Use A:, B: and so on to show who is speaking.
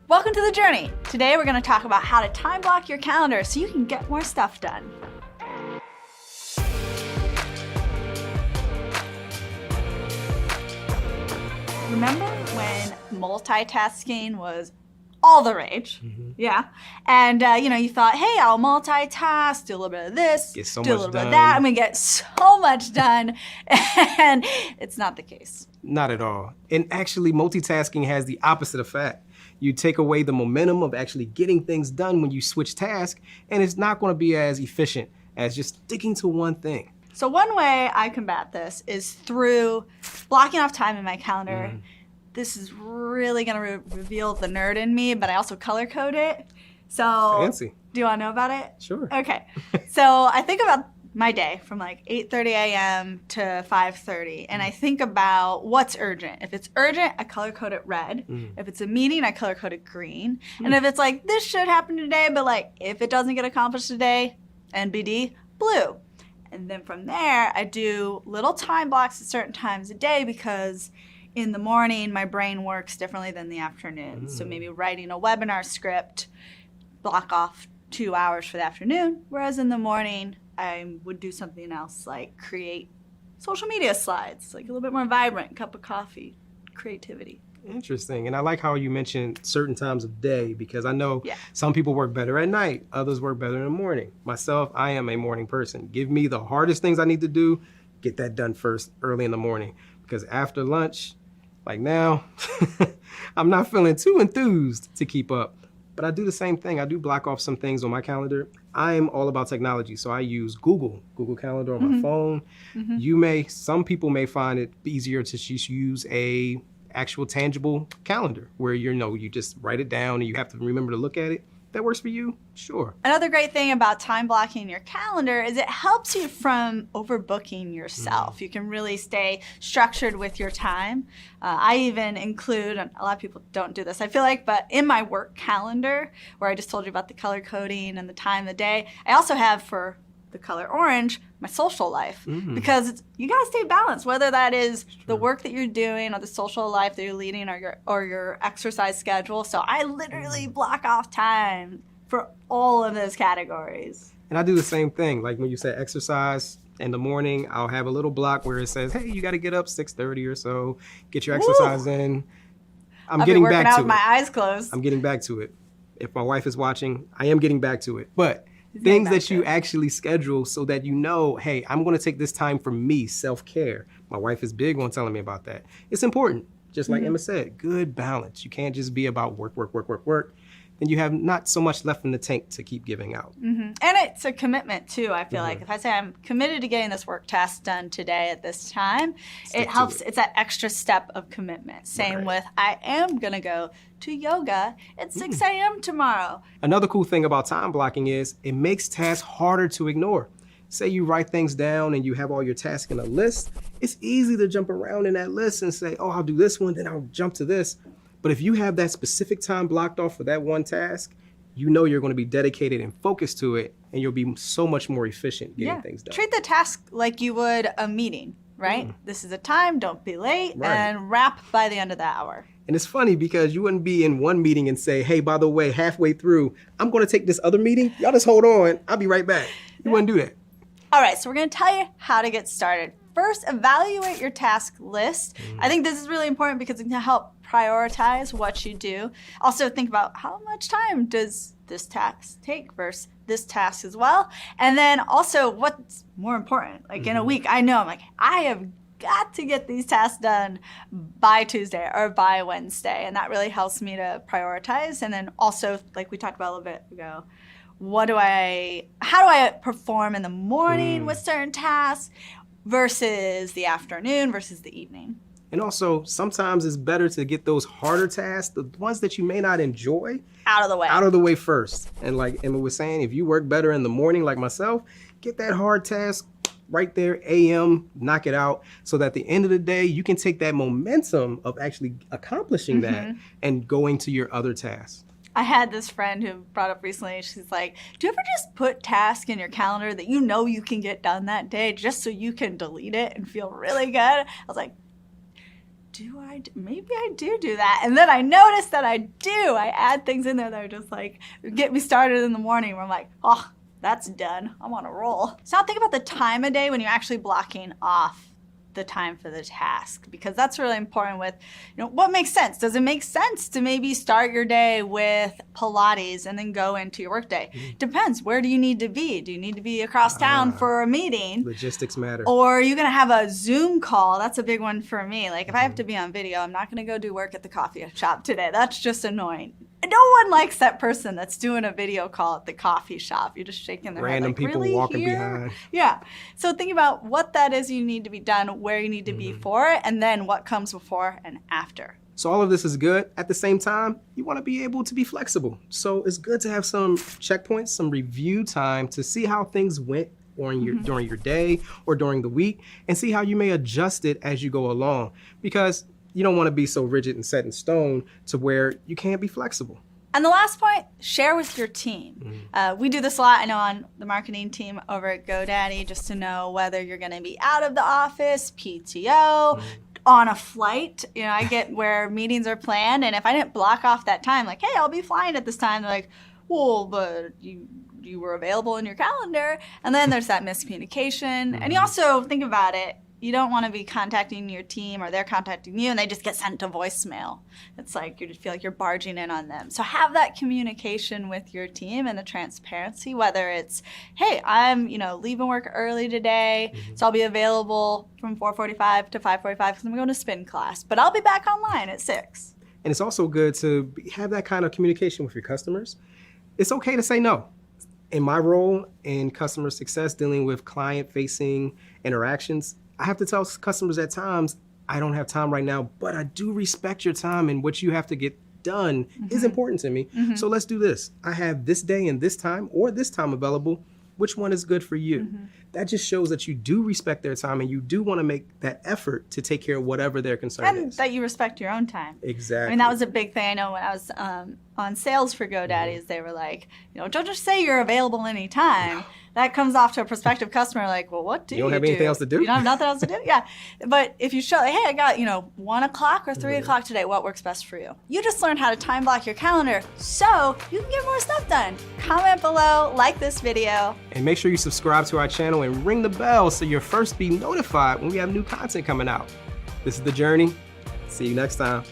A: Welcome to The Journey. Today we're going to talk about how to time block your calendar so you can get more stuff done. Remember when multitasking was all the rage? Mm-hmm. Yeah. And, you thought, hey, I'll multitask, do a little bit of this, do a little bit of that. I'm going to get so much done. And it's not the case.
B: Not at all. And actually, multitasking has the opposite effect. You take away the momentum of actually getting things done when you switch tasks, and it's not going to be as efficient as just sticking to one thing.
A: So one way I combat this is through blocking off time in my calendar. This is really going to reveal the nerd in me, but I also color code it. So
B: fancy. Do
A: you want to know about it?
B: Sure.
A: Okay. So I think about my day from like 8:30 a.m. to 5:30, and I think about what's urgent. If it's urgent, I color code it red. If it's a meeting, I color code it green. And if it's like, this should happen today, but like if it doesn't get accomplished today, NBD, blue. And then from there, I do little time blocks at certain times a day because in the morning, my brain works differently than the afternoon. So maybe writing a webinar script, block off 2 hours for the afternoon, whereas in the morning, I would do something else like create social media slides, like a little bit more vibrant, cup of coffee, creativity.
B: Interesting. And I like how you mentioned certain times of day because I know some people work better at night, others work better in the morning. Myself, I am a morning person. Give me the hardest things I need to do, get that done first early in the morning because after lunch, like now, I'm not feeling too enthused to keep up. But I do the same thing. I do block off some things on my calendar. I'm all about technology, so I use Google Calendar on my phone. Some people may find it easier to just use a actual tangible calendar where you just write it down and you have to remember to look at it. If that works for you, sure.
A: Another great thing about time blocking your calendar is it helps you from overbooking yourself. You can really stay structured with your time. I even include, and a lot of people don't do this, I feel like, but in my work calendar, where I just told you about the color coding and the time of the day, I also have for the color orange, my social life, because you got to stay balanced, whether that is the work that you're doing or the social life that you're leading or your exercise schedule. So I literally block off time for all of those categories.
B: And I do the same thing. Like when you say exercise in the morning, I'll have a little block where it says, hey, you got to get up 6:30 or so, get your exercise in.
A: I'll getting back to it. With my eyes closed.
B: I'm getting back to it. If my wife is watching, I am getting back to it. But things that you actually schedule so that hey, I'm going to take this time for me, self-care. My wife is big on telling me about that. It's important. Just like Emma said, good balance. You can't just be about work. Then you have not so much left in the tank to keep giving out.
A: And it's a commitment too, I feel like. If I say I'm committed to getting this work task done today at this time, it helps. It's that extra step of commitment. Same with I am going to go to yoga at 6 a.m. tomorrow.
B: Another cool thing about time blocking is it makes tasks harder to ignore. Say you write things down and you have all your tasks in a list, it's easy to jump around in that list and say, oh, I'll do this one, then I'll jump to this. But if you have that specific time blocked off for that one task, you're going to be dedicated and focused to it, and you'll be so much more efficient getting things done.
A: Treat the task like you would a meeting, right? This is a time, don't be late, and wrap by the end of the hour.
B: And it's funny because you wouldn't be in one meeting and say, hey, by the way, halfway through, I'm going to take this other meeting. Y'all just hold on. I'll be right back. You wouldn't do that.
A: All right, so we're going to tell you how to get started. First, evaluate your task list. I think this is really important because it can help prioritize what you do. Also, think about how much time does this task take versus this task as well. And then also, what's more important? Like in a week, I have got to get these tasks done by Tuesday or by Wednesday. And that really helps me to prioritize. And then also, like we talked about a little bit ago, how do I perform in the morning with certain tasks versus the afternoon versus the evening?
B: And also, sometimes it's better to get those harder tasks, the ones that you may not enjoy, out of the way first. And like Emma was saying, if you work better in the morning like myself, get that hard task right there, AM, knock it out, so that at the end of the day, you can take that momentum of actually accomplishing that and going to your other tasks.
A: I had this friend who brought up recently, she's like, do you ever just put tasks in your calendar that you know you can get done that day just so you can delete it and feel really good? I was like, maybe I do that. And then I notice that I add things in there that are just like, get me started in the morning where I'm like, oh, that's done. I'm on a roll. So now think about the time of day when you're actually blocking off the time for the task, because that's really important with, what makes sense. Does it make sense to maybe start your day with Pilates and then go into your workday? Depends. Where do you need to be? Do you need to be across town for a meeting?
B: Logistics matter.
A: Or are you going to have a Zoom call? That's a big one for me. Like if I have to be on video, I'm not going to go do work at the coffee shop today. That's just annoying. No one likes that person that's doing a video call at the coffee shop. You're just shaking their head.
B: Random
A: like,
B: people
A: really
B: walking
A: here?
B: behind.
A: Yeah. So think about what that is you need to be done, where you need to be for it, and then what comes before and after.
B: So all of this is good. At the same time, you want to be able to be flexible. So it's good to have some checkpoints, some review time to see how things went during your day or during the week, and see how you may adjust it as you go along. Because you don't want to be so rigid and set in stone to where you can't be flexible.
A: And the last point, share with your team. We do this a lot, I know, on the marketing team over at GoDaddy, just to know whether you're going to be out of the office, PTO, on a flight. I get where meetings are planned, and if I didn't block off that time, like, hey, I'll be flying at this time, they're like, well, but you were available in your calendar. And then there's that miscommunication. And you also think about it. You don't want to be contacting your team or they're contacting you and they just get sent to voicemail. It's like you just feel like you're barging in on them. So have that communication with your team and the transparency, whether it's, hey, I'm leaving work early today, so I'll be available from 4:45 to 5:45 because I'm going to spin class, but I'll be back online at 6.
B: And it's also good to have that kind of communication with your customers. It's okay to say no. In my role in customer success, dealing with client-facing interactions, I have to tell customers at times, I don't have time right now, but I do respect your time, and what you have to get done is important to me. So let's do this. I have this day and this time or this time available. Which one is good for you? That just shows that you do respect their time and you do want to make that effort to take care of whatever their concern is.
A: And that you respect your own time.
B: Exactly.
A: I mean, that was a big thing. I know when I was on sales for GoDaddy, they were like, don't just say you're available anytime. That comes off to a prospective customer like, well, what do you do?
B: You don't have anything else to do?
A: You don't have nothing else to do? Yeah. But if you show, hey, I got, 1 o'clock or 3 o'clock today, what works best for you? You just learned how to time block your calendar so you can get more stuff done. Comment below, like this video.
B: And make sure you subscribe to our channel and ring the bell so you'll first be notified when we have new content coming out. This is The Journey. See you next time.